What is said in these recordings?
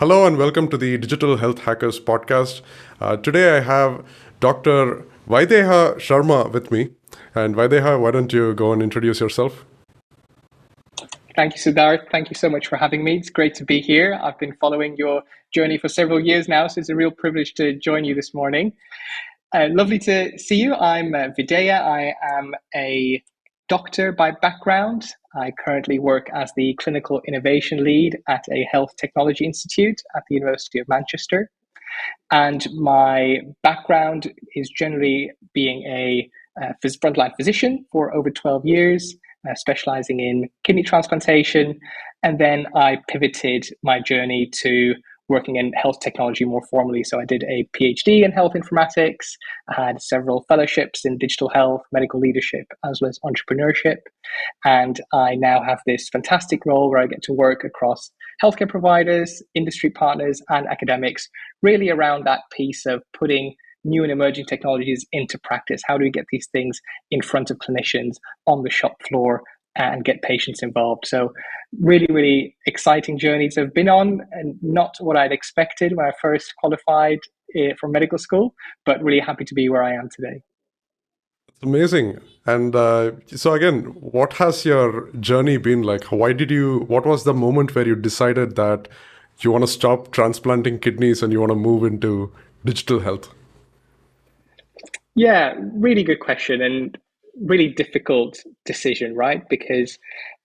Hello and welcome to the Digital Health Hackers podcast. Today I have Dr. Videha Sharma with me. And Videha, why don't you go and introduce yourself? Thank you, Sidharth. Thank you so much for having me. It's great to be here. I've been following your journey for several years now, so it's a real privilege to join you this morning. Lovely to see you. I'm Videha. I am a doctor by background. I currently work as the Clinical Innovation Lead at a Health Technology Institute at the University of Manchester. And my background is generally being a frontline physician for over 12 years, specializing in kidney transplantation. And then I pivoted my journey to working in health technology more formally. So I did a PhD in health informatics. I had several fellowships in digital health, medical leadership, as well as entrepreneurship. And I now have this fantastic role where I get to work across healthcare providers, industry partners, and academics, really around that piece of putting new and emerging technologies into practice. How do we get these things in front of clinicians on the shop floor and get patients involved? So really, really exciting journeys I've been on, and not what I'd expected when I first qualified for medical school, but really happy to be where I am today. It's amazing. And so again, what has your journey been like? What was the moment where you decided that you want to stop transplanting kidneys and you want to move into digital health? Yeah, really good question and really difficult decision, right? Because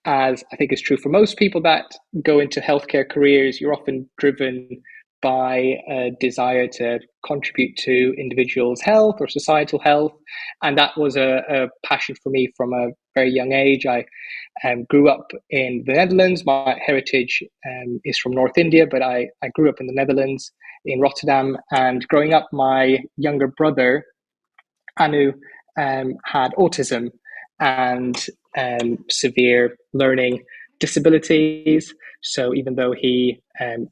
as I think is true for most people that go into healthcare careers, you're often driven by a desire to contribute to individuals' health or societal health. And that was a passion for me from a very young age. I grew up in the Netherlands. My heritage is from North India, but I grew up in the Netherlands, in Rotterdam. And growing up, my younger brother Anu had autism and severe learning disabilities. So even though he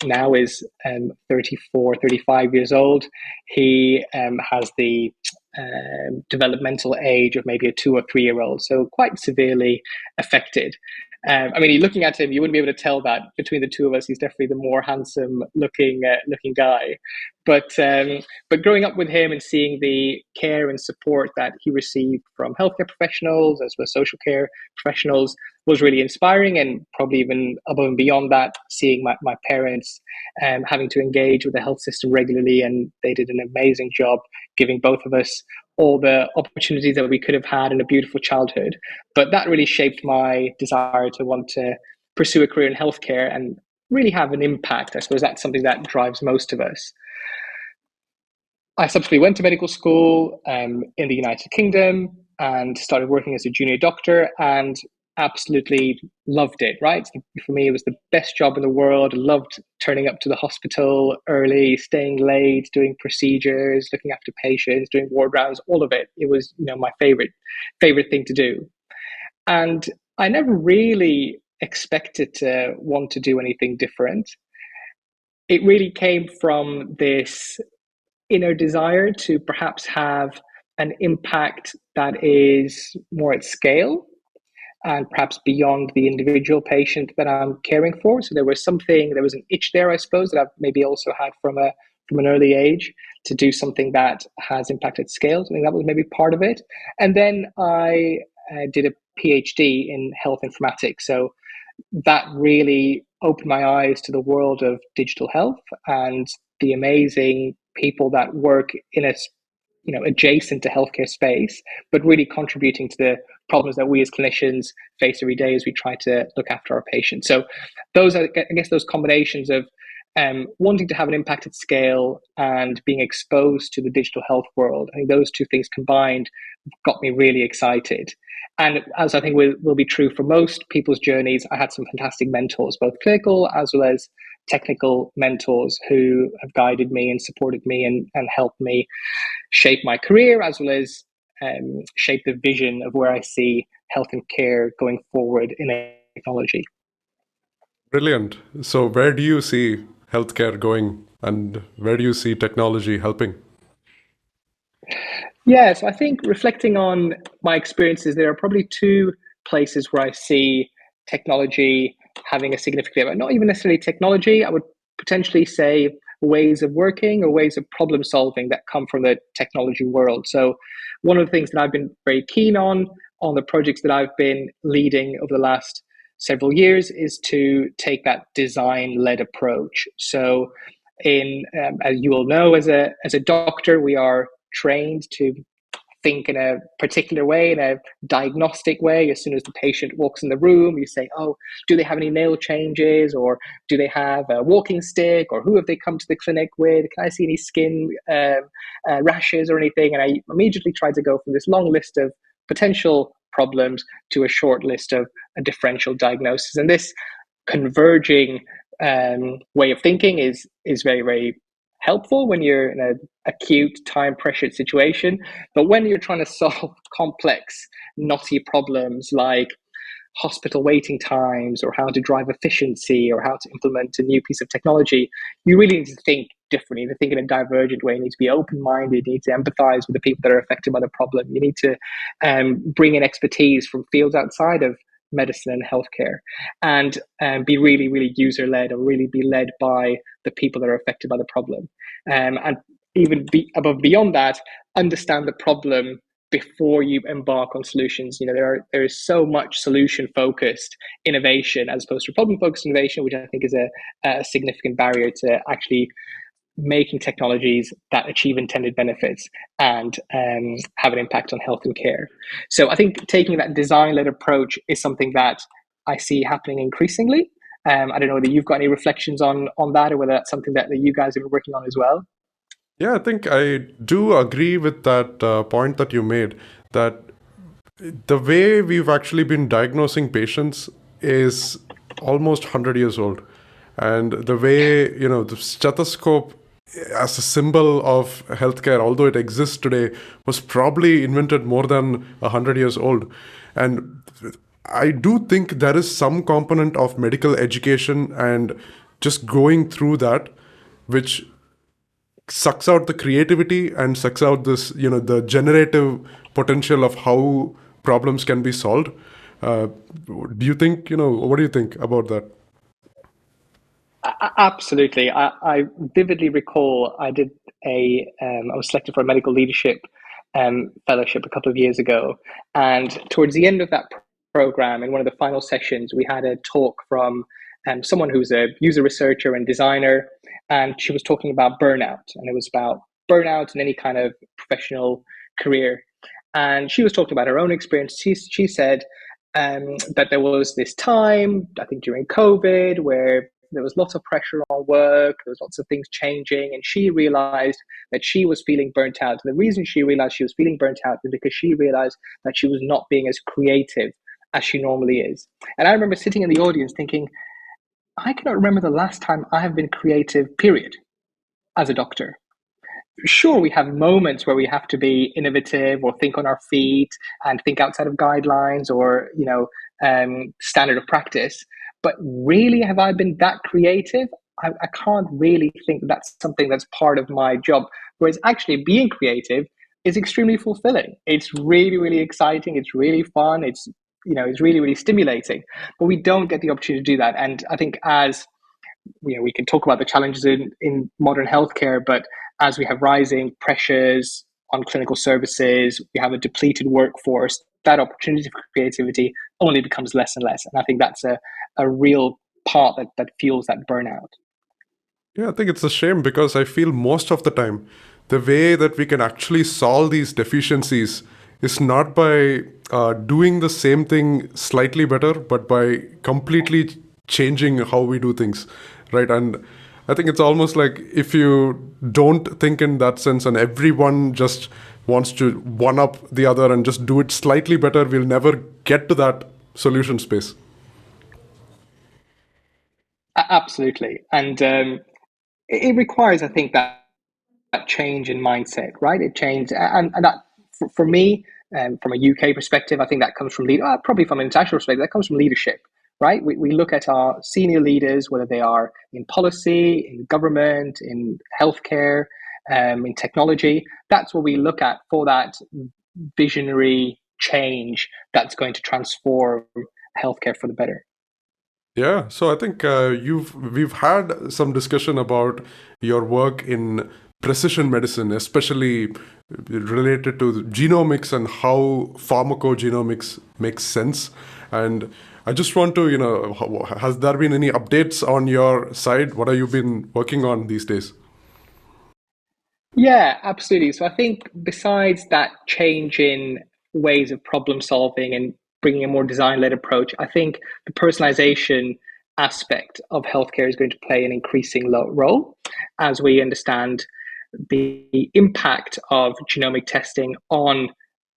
now is 34, 35 years old, he has the developmental age of maybe a 2 or 3 year old. So quite severely affected. I mean, looking at him, you wouldn't be able to tell that between the two of us. He's definitely the more handsome looking guy. But growing up with him and seeing the care and support that he received from healthcare professionals as well as social care professionals was really inspiring, and probably even above and beyond that, seeing my parents having to engage with the health system regularly, and they did an amazing job giving both of us all the opportunities that we could have had in a beautiful childhood. But that really shaped my desire to want to pursue a career in healthcare and really have an impact. I suppose that's something that drives most of us. I subsequently went to medical school in the United Kingdom and started working as a junior doctor, and absolutely loved it, right? For me, it was the best job in the world. I loved turning up to the hospital early, staying late, doing procedures, looking after patients, doing ward rounds, all of it. It was, my favorite thing to do. And I never really expected to want to do anything different. It really came from this inner desire to perhaps have an impact that is more at scale and perhaps beyond the individual patient that I'm caring for. So there was an itch there, I suppose, that I've maybe also had from an early age to do something that has impact at scale. So I think that was maybe part of it. And then I did a PhD in health informatics. So that really opened my eyes to the world of digital health and the amazing people that work in a adjacent to healthcare space, but really contributing to the problems that we as clinicians face every day as we try to look after our patients. So those are, I guess, those combinations of wanting to have an impact at scale and being exposed to the digital health world. I think those two things combined got me really excited. And as I think will be true for most people's journeys, I had some fantastic mentors, both clinical as well as technical mentors who have guided me and supported me and helped me shape my career as well as shape the vision of where I see health and care going forward in technology. Brilliant. So where do you see healthcare going and where do you see technology helping? Yeah, so I think reflecting on my experiences, there are probably two places where I see technology having a significant, not even necessarily technology, I would potentially say ways of working or ways of problem solving that come from the technology world. So one of the things that I've been very keen on the projects that I've been leading over the last several years is to take that design-led approach. So as you all know, as a doctor, we are trained to think in a particular way, in a diagnostic way. As soon as the patient walks in the room, you say, oh, do they have any nail changes, or do they have a walking stick, or who have they come to the clinic with? Can I see any skin rashes or anything? And I immediately try to go from this long list of potential problems to a short list of a differential diagnosis. And this converging way of thinking is very, very helpful when you're in an acute, time pressured situation. But when you're trying to solve complex, knotty problems like hospital waiting times, or how to drive efficiency, or how to implement a new piece of technology, you really need to think differently. You need to think in a divergent way. You need to be open-minded. You need to empathize with the people that are affected by the problem. You need to bring in expertise from fields outside of medicine and healthcare, and be really, really user-led, or really be led by the people that are affected by the problem. And even beyond that, understand the problem before you embark on solutions. There is so much solution focused innovation as opposed to problem focused innovation, which I think is a significant barrier to actually making technologies that achieve intended benefits and have an impact on health and care. So I think taking that design-led approach is something that I see happening increasingly. I don't know whether you've got any reflections on that, or whether that's something that you guys have been working on as well. Yeah, I think I do agree with that point that you made, that the way we've actually been diagnosing patients is almost 100 years old. And the way, the stethoscope as a symbol of healthcare, although it exists today, was probably invented more than 100 years old. And I do think there is some component of medical education and just going through that, which sucks out the creativity and sucks out this, the generative potential of how problems can be solved. Do you think, what do you think about that? Absolutely. I vividly recall I was selected for a medical leadership fellowship a couple of years ago. And towards the end of that program, in one of the final sessions, we had a talk from someone who's a user researcher and designer. And she was talking about burnout. And it was about burnout in any kind of professional career. And she was talking about her own experience. She said that there was this time, I think during COVID, where there was lots of pressure on work, there was lots of things changing, and she realized that she was feeling burnt out. And the reason she realized she was feeling burnt out was because she realized that she was not being as creative as she normally is. And I remember sitting in the audience thinking, I cannot remember the last time I have been creative, period, as a doctor. Sure, we have moments where we have to be innovative or think on our feet and think outside of guidelines or standard of practice. But really, have I been that creative? I can't really think that's something that's part of my job. Whereas actually being creative is extremely fulfilling. It's really, really exciting. It's really fun. It's really, really stimulating. But we don't get the opportunity to do that. And I think as we can talk about the challenges in modern healthcare, but as we have rising pressures on clinical services, we have a depleted workforce, that opportunity for creativity only becomes less and less. And I think that's a real part that fuels that burnout. Yeah, I think it's a shame because I feel most of the time the way that we can actually solve these deficiencies is not by doing the same thing slightly better, but by completely changing how we do things, right? And I think it's almost like if you don't think in that sense and everyone just wants to one up the other and just do it slightly better, we'll never get to that solution space. Absolutely. And it requires, I think, that change in mindset, right? It changed. And that, for me, from a UK perspective, I think that comes from probably from an international perspective, that comes from leadership, right? We look at our senior leaders, whether they are in policy, in government, in healthcare, in technology. That's what we look at for that visionary change that's going to transform healthcare for the better. Yeah, so I think we've had some discussion about your work in precision medicine, especially related to genomics and how pharmacogenomics makes sense. And I just want to, has there been any updates on your side? What have you been working on these days? Yeah, absolutely. So I think besides that change in ways of problem solving and bringing a more design led approach, I think the personalization aspect of healthcare is going to play an increasing role as we understand the impact of genomic testing on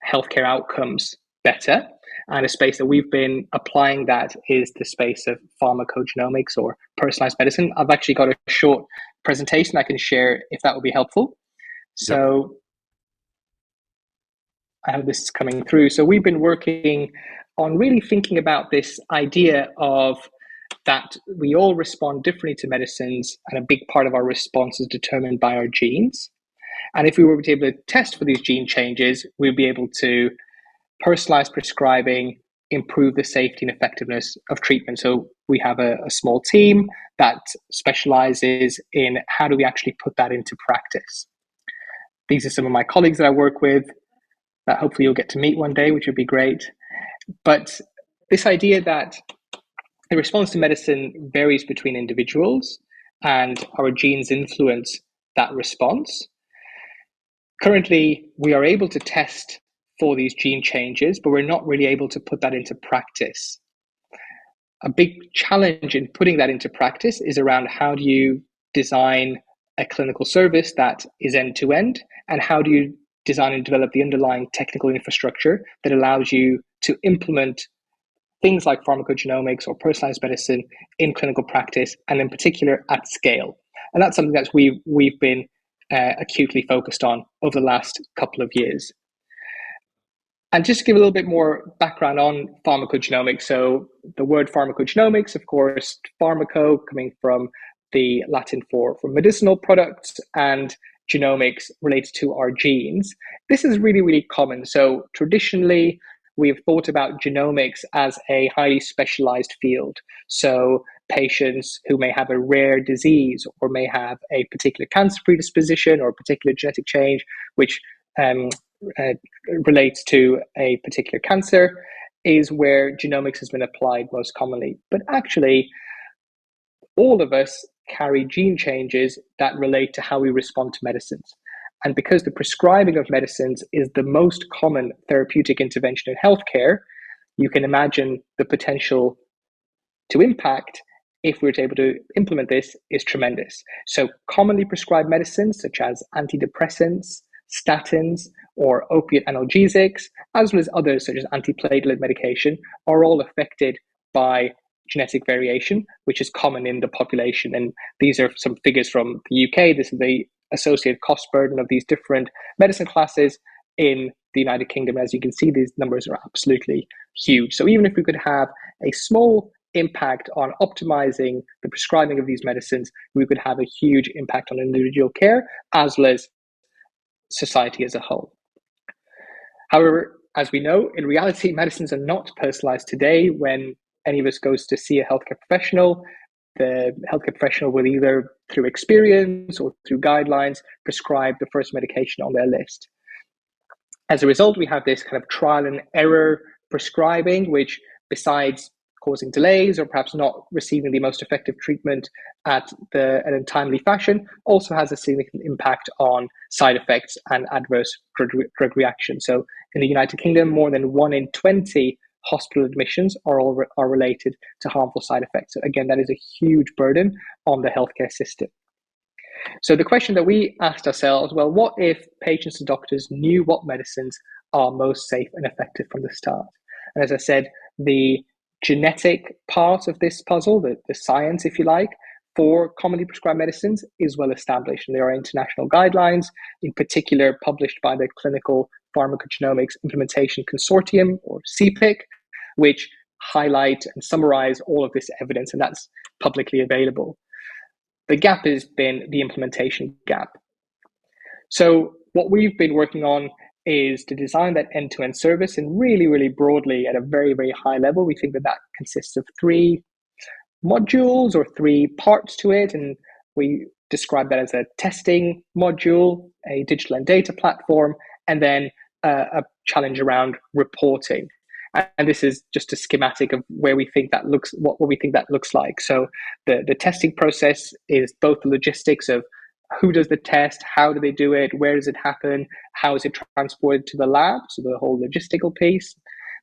healthcare outcomes better. And a space that we've been applying that is the space of pharmacogenomics or personalized medicine. I've actually got a short presentation I can share if that would be helpful. Yep. So I hope this is coming through. So we've been working on really thinking about this idea of that we all respond differently to medicines, and a big part of our response is determined by our genes. And if we were to be able to test for these gene changes, we'd be able to personalize prescribing, improve the safety and effectiveness of treatment. So we have a small team that specializes in how do we actually put that into practice. These are some of my colleagues that I work with that hopefully you'll get to meet one day, which would be great. But this idea that the response to medicine varies between individuals and our genes influence that response. Currently, we are able to test for these gene changes, but we're not really able to put that into practice. A big challenge in putting that into practice is around how do you design a clinical service that is end to end, and how do you design and develop the underlying technical infrastructure that allows you to implement things like pharmacogenomics or personalized medicine in clinical practice, and in particular at scale. And that's something that we've been acutely focused on over the last couple of years. And just to give a little bit more background on pharmacogenomics. So the word pharmacogenomics, of course, pharmaco coming from the Latin for medicinal products, and genomics relates to our genes. This is really, really common. So traditionally, we've thought about genomics as a highly specialized field. So patients who may have a rare disease or may have a particular cancer predisposition or a particular genetic change, which um, uh, relates to a particular cancer, is where genomics has been applied most commonly. But actually, all of us carry gene changes that relate to how we respond to medicines. And because the prescribing of medicines is the most common therapeutic intervention in healthcare, you can imagine the potential to impact if we were able to implement this is tremendous. So commonly prescribed medicines such as antidepressants, statins, or opiate analgesics, as well as others such as antiplatelet medication, are all affected by genetic variation, which is common in the population. And these are some figures from the UK. This is the associated cost burden of these different medicine classes in the United Kingdom. As you can see, these numbers are absolutely huge. So even if we could have a small impact on optimizing the prescribing of these medicines, we could have a huge impact on individual care as well as society as a whole. However, as we know, in reality, medicines are not personalized today. When any of us goes to see a healthcare professional, the healthcare professional will either through experience or through guidelines prescribe the first medication on their list. As a result, we have this kind of trial and error prescribing, which besides causing delays or perhaps not receiving the most effective treatment at an untimely fashion, also has a significant impact on side effects and adverse drug reactions. So in the United Kingdom, more than 1 in 20 hospital admissions are related to harmful side effects. So again, that is a huge burden on the healthcare system. So the question that we asked ourselves, well, what if patients and doctors knew what medicines are most safe and effective from the start? And as I said, the genetic part of this puzzle, the science, if you like, for commonly prescribed medicines is well established. And there are international guidelines, in particular published by the Clinical Pharmacogenomics Implementation Consortium, or CPIC, which highlight and summarize all of this evidence, and that's publicly available. The gap has been the implementation gap. So what we've been working on is to design that end-to-end service, and really, really broadly at a very, very high level. We think that consists of three modules or 3 parts to it, and we describe that as a testing module, a digital and data platform, and then a challenge around reporting. And this is just a schematic of where we think that looks, what we think that looks like. So the testing process is both the logistics of who does the test, how do they do it, where does it happen, how is it transported to the lab, so the whole logistical piece.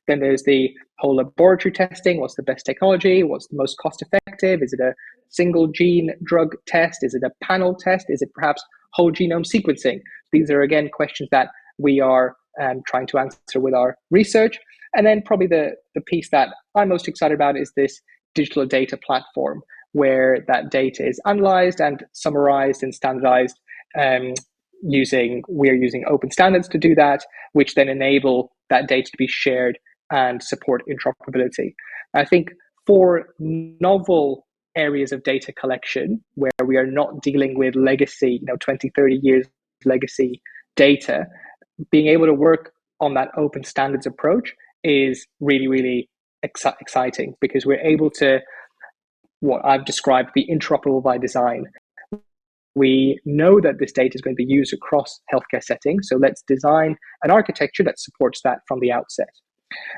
Then there's the whole laboratory testing. What's the best technology? What's the most cost effective? Is it a single gene drug test? Is it a panel test? Is it perhaps whole genome sequencing? These are, again, questions that we are trying to answer with our research. And then probably the piece that I'm most excited about is this digital data platform, where that data is analyzed and summarized and standardized. We're using open standards to do that, which then enable that data to be shared and support interoperability. I think for novel areas of data collection, where we are not dealing with legacy, 20, 30 years legacy data, being able to work on that open standards approach is really, really exciting, because we're able to, what I've described, be interoperable by design. We know that this data is going to be used across healthcare settings, so let's design an architecture that supports that from the outset.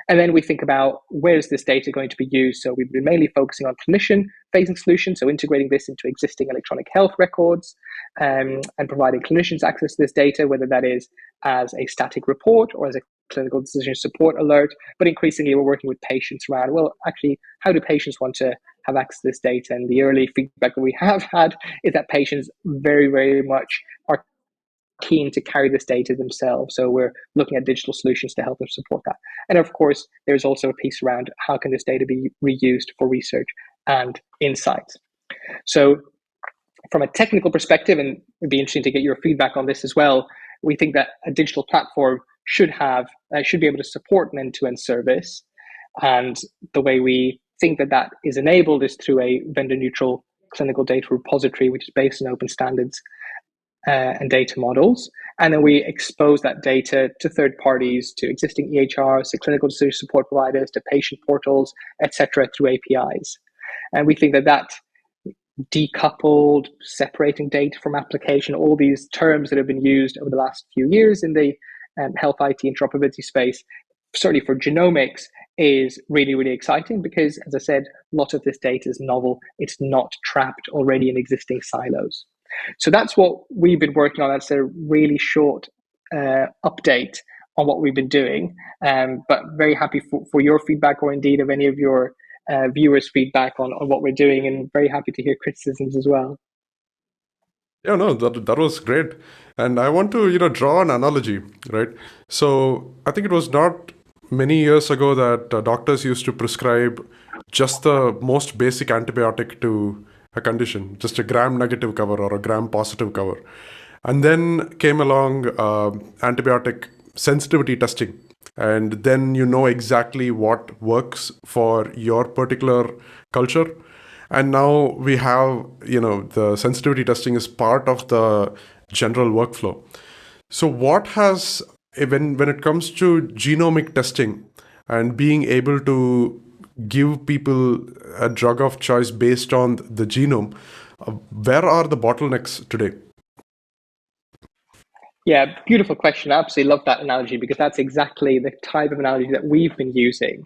And then we think about, where is this data going to be used? So we've been mainly focusing on clinician-facing solutions, so integrating this into existing electronic health records, and providing clinicians access to this data, whether that is as a static report or as a clinical decision support alert. But increasingly, we're working with patients around, well, actually, how do patients want to have access to this data? And the early feedback that we have had is that patients very, very much are keen to carry this data themselves. So we're looking at digital solutions to help them support that. And of course, there's also a piece around, how can this data be reused for research and insights? So from a technical perspective, and it'd be interesting to get your feedback on this as well, we think that a digital platform should be able to support an end-to-end service. And the way we think that is enabled is through a vendor-neutral clinical data repository, which is based on open standards and data models. And then we expose that data to third parties, to existing EHRs, to clinical decision support providers, to patient portals, etc., through APIs. And we think that decoupled, separating data from application, all these terms that have been used over the last few years in the health IT interoperability space, certainly for genomics, is really, really exciting, because, as I said, a lot of this data is novel. It's not trapped already in existing silos. So that's what we've been working on. That's a really short update on what we've been doing, but very happy for your feedback, or indeed of any of your viewers' feedback on what we're doing, and very happy to hear criticisms as well. Yeah, no, that was great. And I want to, draw an analogy, right? So I think it was not many years ago that doctors used to prescribe just the most basic antibiotic to a condition, just a gram-negative cover or a gram-positive cover. And then came along antibiotic sensitivity testing. And then you know exactly what works for your particular culture. And now we have, the sensitivity testing is part of the general workflow. So what has, when it comes to genomic testing and being able to give people a drug of choice based on the genome, where are the bottlenecks today? Yeah, beautiful question. I absolutely love that analogy, because that's exactly the type of analogy that we've been using.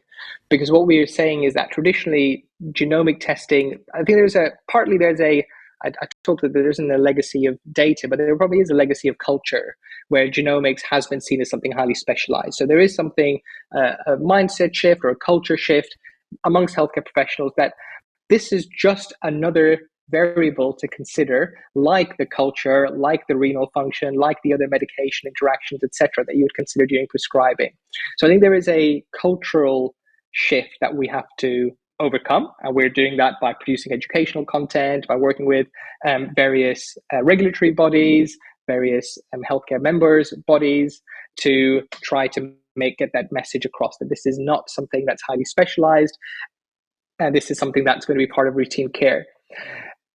Because what we are saying is that traditionally, genomic testing, I think I talked that there isn't a legacy of data, but there probably is a legacy of culture, where genomics has been seen as something highly specialized. So there is something, a mindset shift or a culture shift amongst healthcare professionals, that this is just another variable to consider, like the culture, like the renal function, like the other medication interactions, etc., that you would consider during prescribing. So I think there is a cultural shift that we have to overcome, and we're doing that by producing educational content, by working with various regulatory bodies, various healthcare members bodies, to try to get that message across, that this is not something that's highly specialized, and this is something that's going to be part of routine care.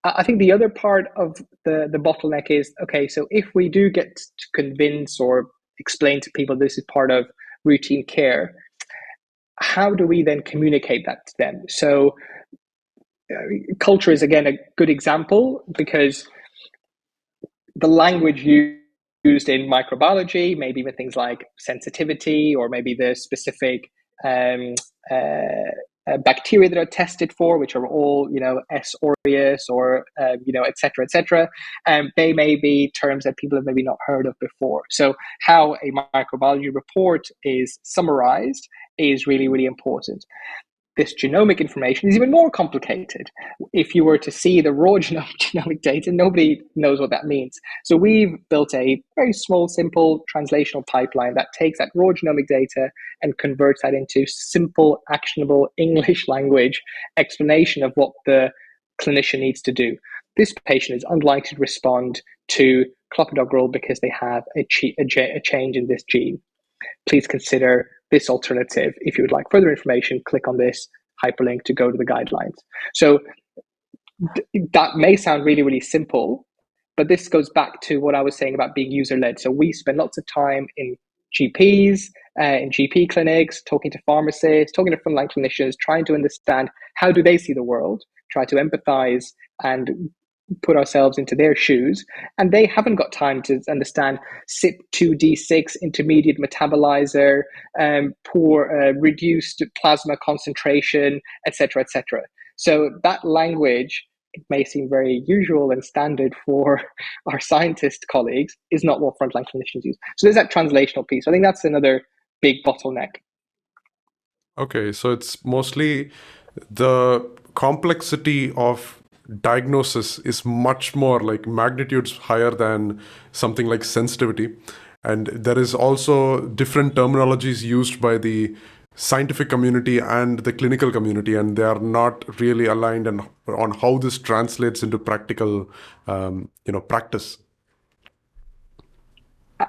I think the other part of the bottleneck is, okay, so if we do get to convince or explain to people this is part of routine care, how do we then communicate that to them? So culture is again a good example, because the language used in microbiology, maybe even things like sensitivity, or maybe the specific bacteria that are tested for, which are all, S. aureus or, et cetera, et cetera. They may be terms that people have maybe not heard of before. So how a microbiology report is summarized is really, really important. This genomic information is even more complicated. If you were to see the raw genomic data, nobody knows what that means. So we've built a very small, simple translational pipeline that takes that raw genomic data and converts that into simple, actionable English language explanation of what the clinician needs to do. This patient is unlikely to respond to clopidogrel because they have a change in this gene. Please consider this alternative. If you would like further information, click on this hyperlink to go to the guidelines. So that may sound really, really simple, but this goes back to what I was saying about being user-led. So we spend lots of time in GPs, in GP clinics, talking to pharmacists, talking to frontline clinicians, trying to understand how do they see the world, try to empathize and put ourselves into their shoes, and they haven't got time to understand CYP2D6 intermediate metabolizer, poor reduced plasma concentration, etc., etc. So that language, it may seem very usual and standard for our scientist colleagues, is not what frontline clinicians use. So there's that translational piece. I think that's another big bottleneck. Okay, so it's mostly the complexity of diagnosis is much more like magnitudes higher than something like sensitivity. And there is also different terminologies used by the scientific community and the clinical community, and they are not really aligned on how this translates into practical, practice.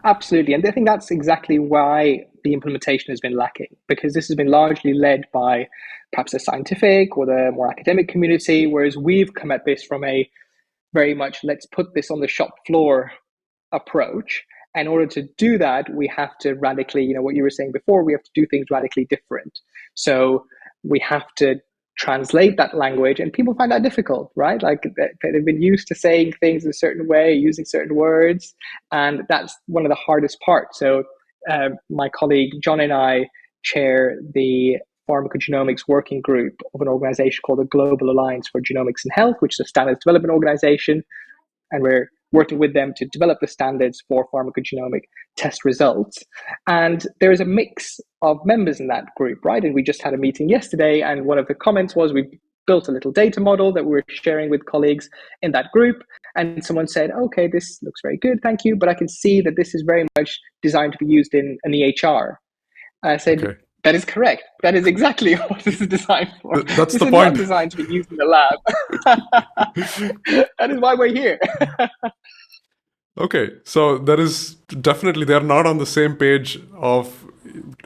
Absolutely. And I think that's exactly why the implementation has been lacking, because this has been largely led by perhaps the scientific or the more academic community, whereas we've come at this from a very much let's put this on the shop floor approach. In order to do that, we have to radically, what you were saying before, we have to do things radically different. So we have to translate that language, and people find that difficult, right? Like they've been used to saying things in a certain way, using certain words, and that's one of the hardest parts. So my colleague John and I chair the pharmacogenomics working group of an organization called the Global Alliance for Genomics and Health, which is a standards development organization, and we're working with them to develop the standards for pharmacogenomic test results. And there is a mix of members in that group, right? And we just had a meeting yesterday, and one of the comments was we built a little data model that we're sharing with colleagues in that group. And someone said, okay, this looks very good, thank you, but I can see that this is very much designed to be used in an EHR. I said, okay. That is correct. That is exactly what this is designed for. That's this the is point. Not designed to be used in the lab. That is why we're here. Okay, so there is definitely, they're not on the same page of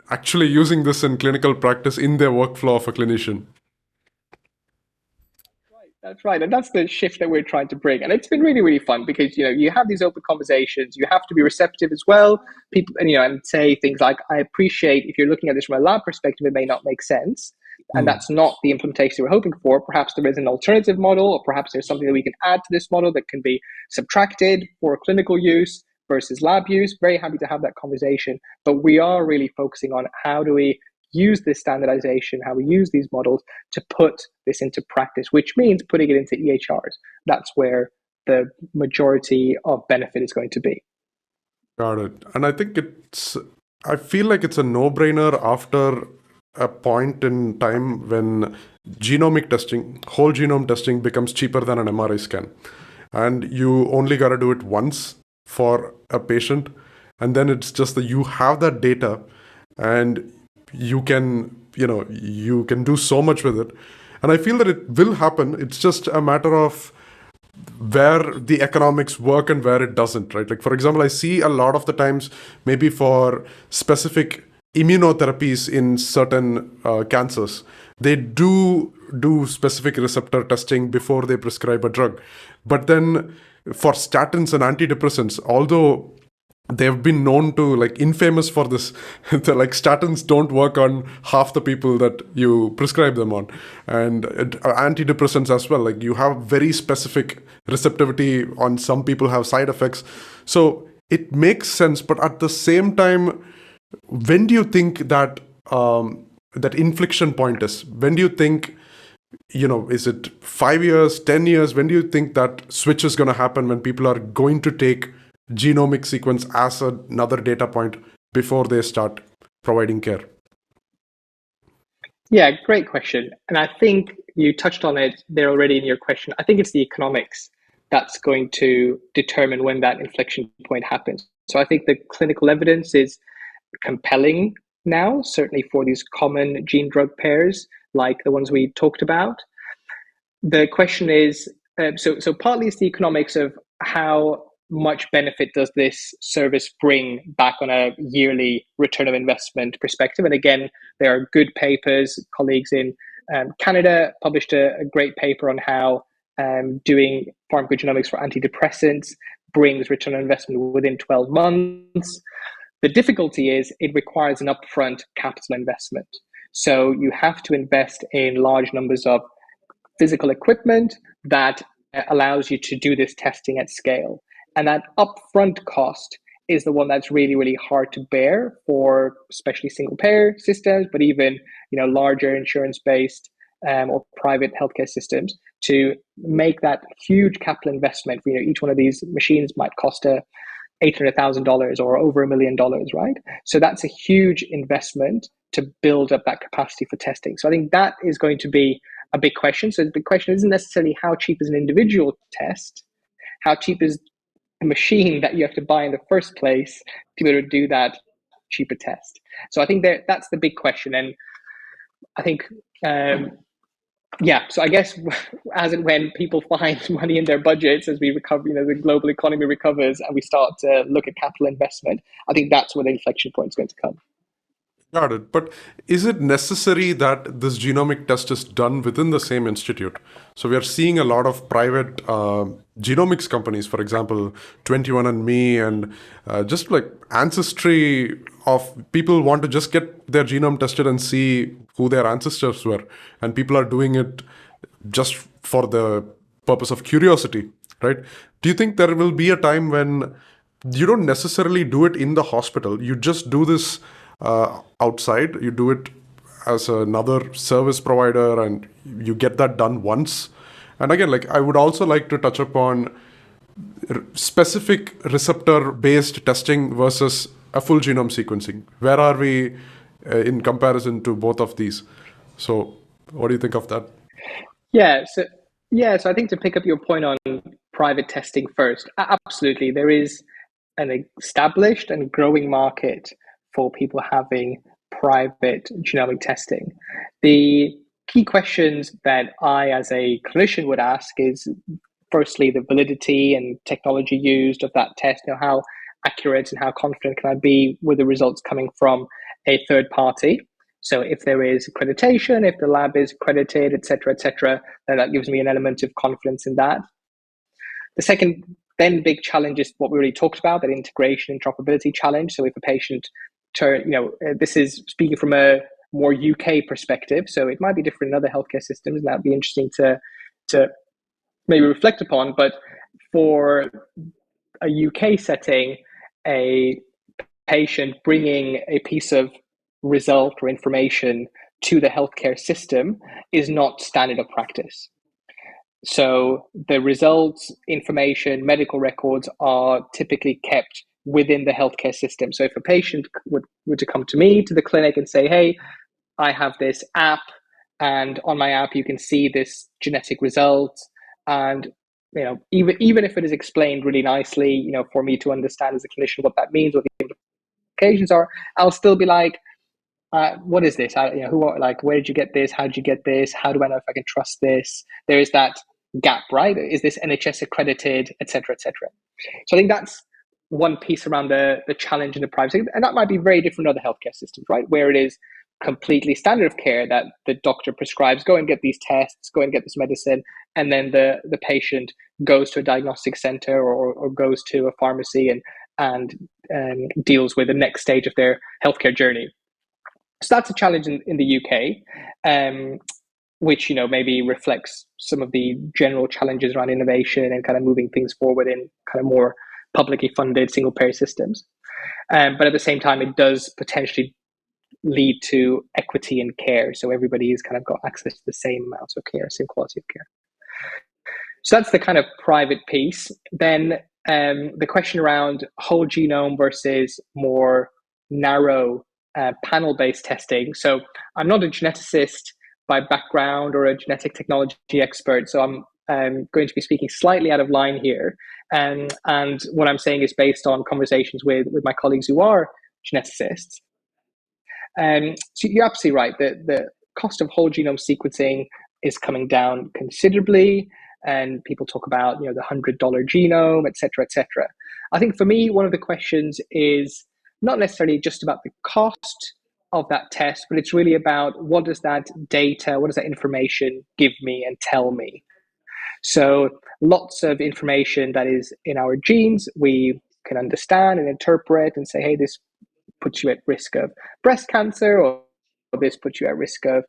actually using this in clinical practice in their workflow of a clinician. That's right. And that's the shift that we're trying to bring. And it's been really, really fun because, you have these open conversations, you have to be receptive as well. People, and say things like, I appreciate if you're looking at this from a lab perspective, it may not make sense. And that's not the implementation we're hoping for. Perhaps there is an alternative model, or perhaps there's something that we can add to this model that can be subtracted for clinical use versus lab use. Very happy to have that conversation. But we are really focusing on how do we use this standardization, how we use these models to put this into practice, which means putting it into EHRs. That's where the majority of benefit is going to be. Got it. And I think I feel like it's a no-brainer after a point in time when genomic testing, whole genome testing becomes cheaper than an MRI scan. And you only got to do it once for a patient. And then it's just that you have that data and you can do so much with it. And I feel that it will happen. It's just a matter of where the economics work and where it doesn't, right? Like, for example, I see a lot of the times, maybe for specific immunotherapies in certain cancers, they do specific receptor testing before they prescribe a drug. But then for statins and antidepressants, although they've been known to, like, infamous for this. Like, statins don't work on half the people that you prescribe them on, and antidepressants as well. Like, you have very specific receptivity on some people, have side effects. So it makes sense, but at the same time, when do you think that that inflection point is? When do you think, is it 5 years, 10 years? When do you think that switch is going to happen, when people are going to take genomic sequence as another data point before they start providing care? Yeah, great question. And I think you touched on it there already in your question. I think it's the economics that's going to determine when that inflection point happens. So I think the clinical evidence is compelling now, certainly for these common gene drug pairs like the ones we talked about. The question is, so partly it's the economics of how much benefit does this service bring back on a yearly return of investment perspective. And again, there are good papers. Colleagues in Canada published a great paper on how doing pharmacogenomics for antidepressants brings return on investment within 12 months. The difficulty is it requires an upfront capital investment. So you have to invest in large numbers of physical equipment that allows you to do this testing at scale. And that upfront cost is the one that's really, really hard to bear for especially single payer systems, but even larger insurance-based or private healthcare systems to make that huge capital investment. Each one of these machines might cost $800,000 or over $1 million, right? So that's a huge investment to build up that capacity for testing. So I think that is going to be a big question. So the big question isn't necessarily how cheap is an individual test, how cheap is the machine that you have to buy in the first place to be able to do that cheaper test. So I think that's the big question. And I think, so I guess as and when people find money in their budgets, as we recover, the global economy recovers and we start to look at capital investment, I think that's where the inflection point is going to come. Got it. But is it necessary that this genomic test is done within the same institute? So we are seeing a lot of private genomics companies, for example, 21andMe, and just like Ancestry, of people want to just get their genome tested and see who their ancestors were. And people are doing it just for the purpose of curiosity, right? Do you think there will be a time when you don't necessarily do it in the hospital? You just do this outside, you do it as another service provider, and you get that done once. And again, like, I would also like to touch upon specific receptor based testing versus a full genome sequencing. Where are we in comparison to both of these? So what do you think of that? So I think to pick up your point on private testing first, absolutely, there is an established and growing market for people having private genomic testing. The key questions that I, as a clinician, would ask is, firstly, the validity and technology used of that test. How accurate and how confident can I be with the results coming from a third party? So if there is accreditation, if the lab is accredited, et cetera, then that gives me an element of confidence in that. The second then big challenge is what we already talked about, that integration interoperability challenge. So if a patient this is speaking from a more UK perspective, so it might be different in other healthcare systems, and that'd be interesting to maybe reflect upon. But for a UK setting, a patient bringing a piece of result or information to the healthcare system is not standard of practice. So the results, information, medical records are typically kept within the healthcare system. So if a patient were to come to me, to the clinic, and say, hey, I have this app, and on my app you can see this genetic result, and even if it is explained really nicely, for me to understand as a clinician what that means, what the implications are, I'll still be like, what is this? Where did you get this? How did you get this? How do I know if I can trust this? There is that gap, right? Is this NHS accredited, et cetera, et cetera? So I think that's one piece around the challenge in the privacy. And that might be very different in other healthcare systems, right? Where it is completely standard of care that the doctor prescribes, go and get these tests, go and get this medicine, and then the patient goes to a diagnostic center or goes to a pharmacy and deals with the next stage of their healthcare journey. So that's a challenge in the UK, which maybe reflects some of the general challenges around innovation and kind of moving things forward in kind of more publicly funded single payer systems. But at the same time, it does potentially lead to equity in care. So everybody's kind of got access to the same amounts of care, same quality of care. So that's the kind of private piece. Then the question around whole genome versus more narrow panel-based testing. So I'm not a geneticist by background or a genetic technology expert. So I'm going to be speaking slightly out of line here. And what I'm saying is based on conversations with my colleagues who are geneticists. So you're absolutely right. The cost of whole genome sequencing is coming down considerably. And people talk about, the $100 genome, et cetera, et cetera. I think for me, one of the questions is not necessarily just about the cost of that test, but it's really about what does that data, what does that information give me and tell me? So lots of information that is in our genes, we can understand and interpret and say, hey, this puts you at risk of breast cancer, or this puts you at risk of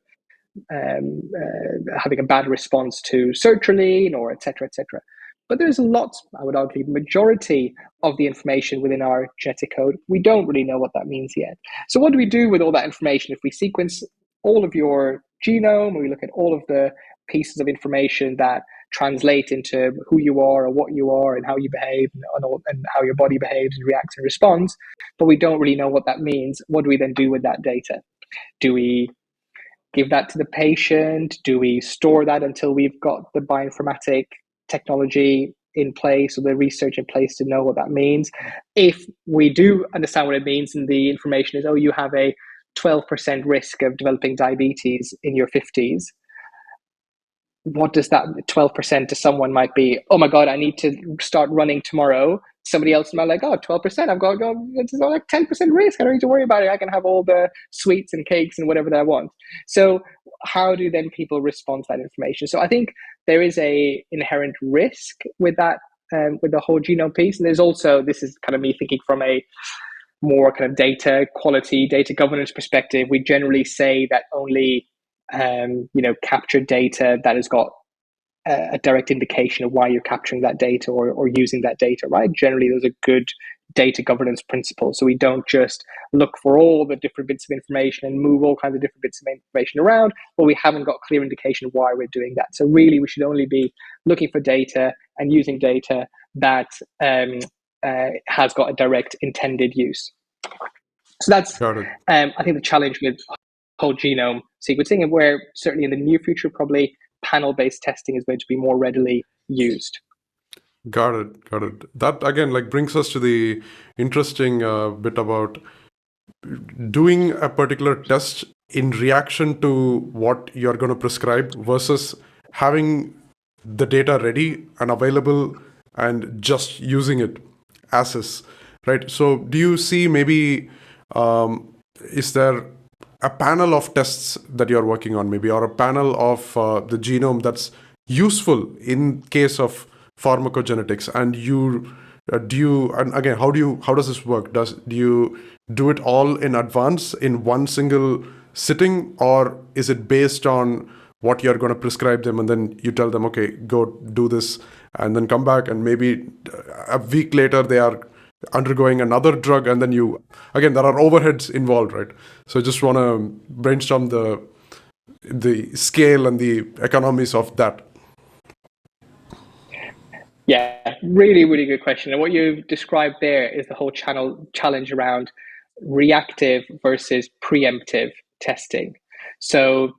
having a bad response to sertraline, or et cetera, et cetera. But there's a lot, I would argue, majority of the information within our genetic code, we don't really know what that means yet. So what do we do with all that information if we sequence all of your genome, and we look at all of the pieces of information that translate into who you are or what you are and how you behave and how your body behaves and reacts and responds, but we don't really know what that means? What do we then do with that data? Do we give that to the patient? Do we store that until we've got the bioinformatic technology in place or the research in place to know what that means? If we do understand what it means and the information is, oh, you have a 12% risk of developing diabetes in your 50s, what does that 12% to someone might be? Oh my God, I need to start running tomorrow. Somebody else might be like, oh, 12%, I've got it's like 10% risk. I don't need to worry about it. I can have all the sweets and cakes and whatever that I want. So how do then people respond to that information? So I think there is a inherent risk with that, with the whole genome piece. And there's also, this is kind of me thinking from a more kind of data quality, data governance perspective. We generally say that only captured data that has got a direct indication of why you're capturing that data or using that data, right? Generally, those are good data governance principles. So we don't just look for all the different bits of information and move all kinds of different bits of information around, but we haven't got clear indication of why we're doing that. So really, we should only be looking for data and using data that has got a direct intended use. So that's, I think, the challenge with whole genome sequencing, and where certainly in the near future, probably panel-based testing is going to be more readily used. Got it. That again brings us to the interesting bit about doing a particular test in reaction to what you're going to prescribe versus having the data ready and available and just using it as is, right? So do you see maybe is there a panel of tests that you're working on, maybe, or a panel of the genome that's useful in case of pharmacogenetics? And and again, how does this work? Do you do it all in advance in one single sitting, or is it based on what you're going to prescribe them and then you tell them, okay, go do this, and then come back and maybe a week later they are undergoing another drug, and then there are overheads involved, right? So I just want to brainstorm the scale and the economies of that. Yeah, really, really good question. And what you've described there is the whole challenge around reactive versus preemptive testing. So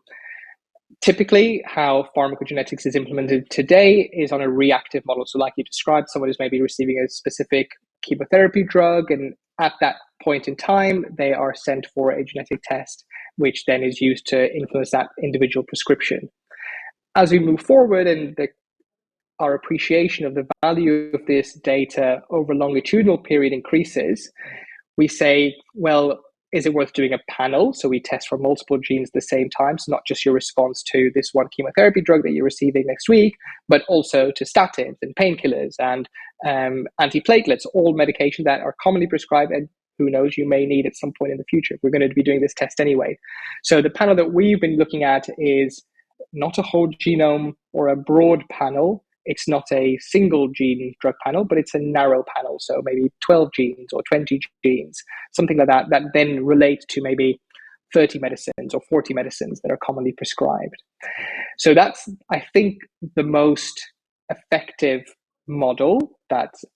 typically how pharmacogenetics is implemented today is on a reactive model. So like you described, someone is maybe receiving a specific chemotherapy drug, and at that point in time, they are sent for a genetic test, which then is used to influence that individual prescription. As we move forward and our appreciation of the value of this data over a longitudinal period increases, we say, well, is it worth doing a panel? So we test for multiple genes at the same time. So not just your response to this one chemotherapy drug that you're receiving next week, but also to statins and painkillers and antiplatelets, all medications that are commonly prescribed, and who knows, you may need at some point in the future. We're going to be doing this test anyway. So the panel that we've been looking at is not a whole genome or a broad panel. It's not a single gene drug panel, but it's a narrow panel. So maybe 12 genes or 20 genes, something like that, that then relate to maybe 30 medicines or 40 medicines that are commonly prescribed. So that's, I think, the most effective model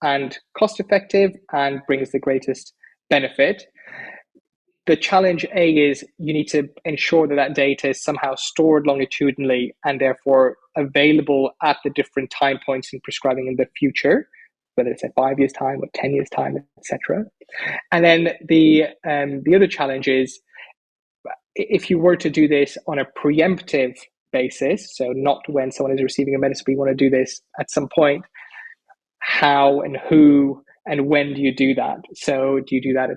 and cost effective and brings the greatest benefit. The challenge is you need to ensure that data is somehow stored longitudinally and therefore available at the different time points in prescribing in the future, whether it's at 5 years' time or 10 years' time, etc. And then the other challenge is if you were to do this on a preemptive basis, so not when someone is receiving a medicine, but you want to do this at some point, how and who and when do you do that? So do you do that at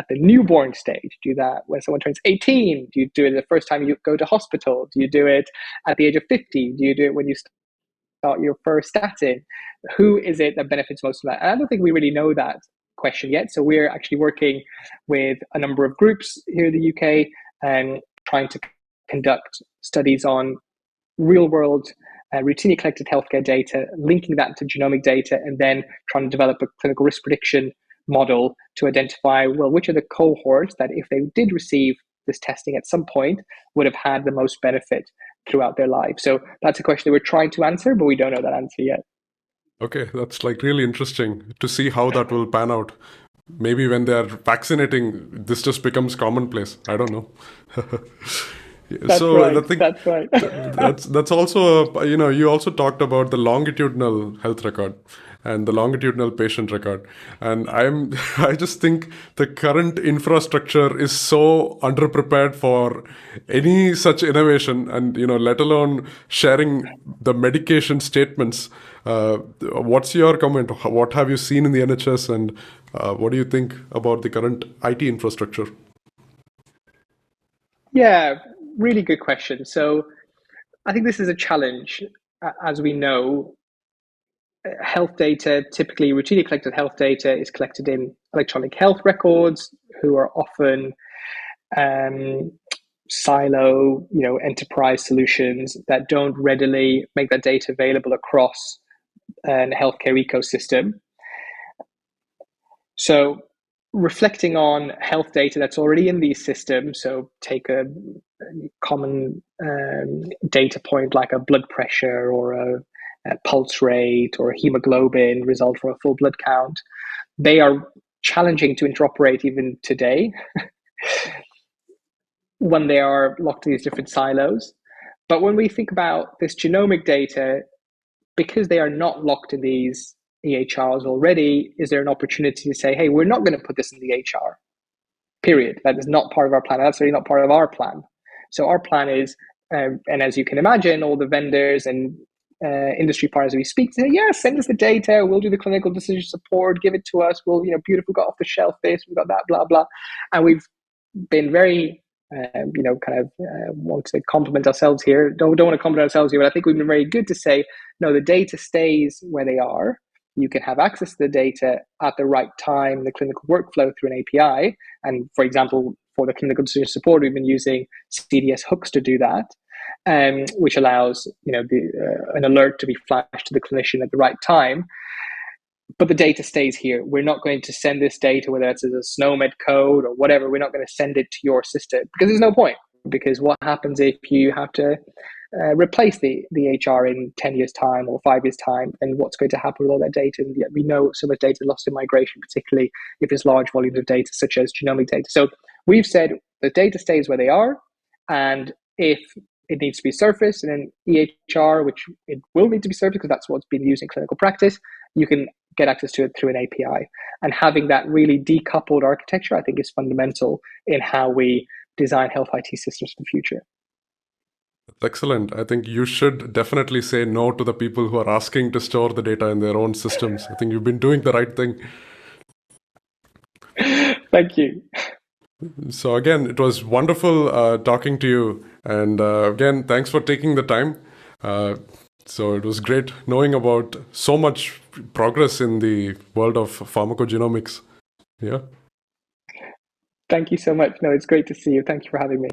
the newborn stage? Do you do that when someone turns 18? Do you do it the first time you go to hospital? Do you do it at the age of 50? Do you do it when you start your first statin? Who is it that benefits most from that? And I don't think we really know that question yet. So we're actually working with a number of groups here in the UK and trying to conduct studies on real world routinely collected healthcare data, linking that to genomic data, and then trying to develop a clinical risk prediction model to identify, well, which are the cohorts that if they did receive this testing at some point would have had the most benefit throughout their life. So that's a question that we're trying to answer, but we don't know that answer yet. Okay, that's like really interesting to see how that will pan out. Maybe when they're vaccinating, this just becomes commonplace. I don't know. That's So right. I think That's right. that's also you also talked about the longitudinal health record and the longitudinal patient record, and I just think the current infrastructure is so underprepared for any such innovation, and let alone sharing the medication statements. What's your comment? What have you seen in the NHS, and what do you think about the current IT infrastructure? Yeah, really good question. So I think this is a challenge. As we know, health data, typically routinely collected health data, is collected in electronic health records, who are often silo, enterprise solutions that don't readily make that data available across a healthcare ecosystem. So reflecting on health data that's already in these systems, so take a common data point like a blood pressure or a pulse rate or a hemoglobin result for a full blood count, they are challenging to interoperate even today when they are locked in these different silos. But when we think about this genomic data, because they are not locked in these EHRs already, is there an opportunity to say, hey, we're not going to put this in the EHR, period. That is not part of our plan. That's really not part of our plan. So our plan is, and as you can imagine, all the vendors and industry partners we speak to say, yeah, send us the data, we'll do the clinical decision support, give it to us, we'll, beautiful, got off the shelf this, we've got that, blah, blah. And we've been very want to compliment ourselves here. Don't want to compliment ourselves here, but I think we've been very good to say, no, the data stays where they are. You can have access to the data at the right time, the clinical workflow through an API. And for example, for the clinical decision support, we've been using CDS hooks to do that, which allows an alert to be flashed to the clinician at the right time. But the data stays here. We're not going to send this data, whether it's as a SNOMED code or whatever, we're not going to send it to your system because there's no point. Because what happens if you have to replace the HR in 10 years' time or 5 years' time, and what's going to happen with all that data? And yet we know so much data lost in migration, particularly if it's large volumes of data, such as genomic data. So we've said the data stays where they are, and if it needs to be surfaced in an EHR, which it will need to be surfaced because that's what's been used in clinical practice, you can get access to it through an API. And having that really decoupled architecture, I think, is fundamental in how we design health IT systems for the future. Excellent. I think you should definitely say no to the people who are asking to store the data in their own systems. I think you've been doing the right thing. Thank you. So again, it was wonderful talking to you, and again, thanks for taking the time. Uh, so it was great knowing about so much progress in the world of pharmacogenomics. Yeah. Thank you so much. No, it's great to see you. Thank you for having me.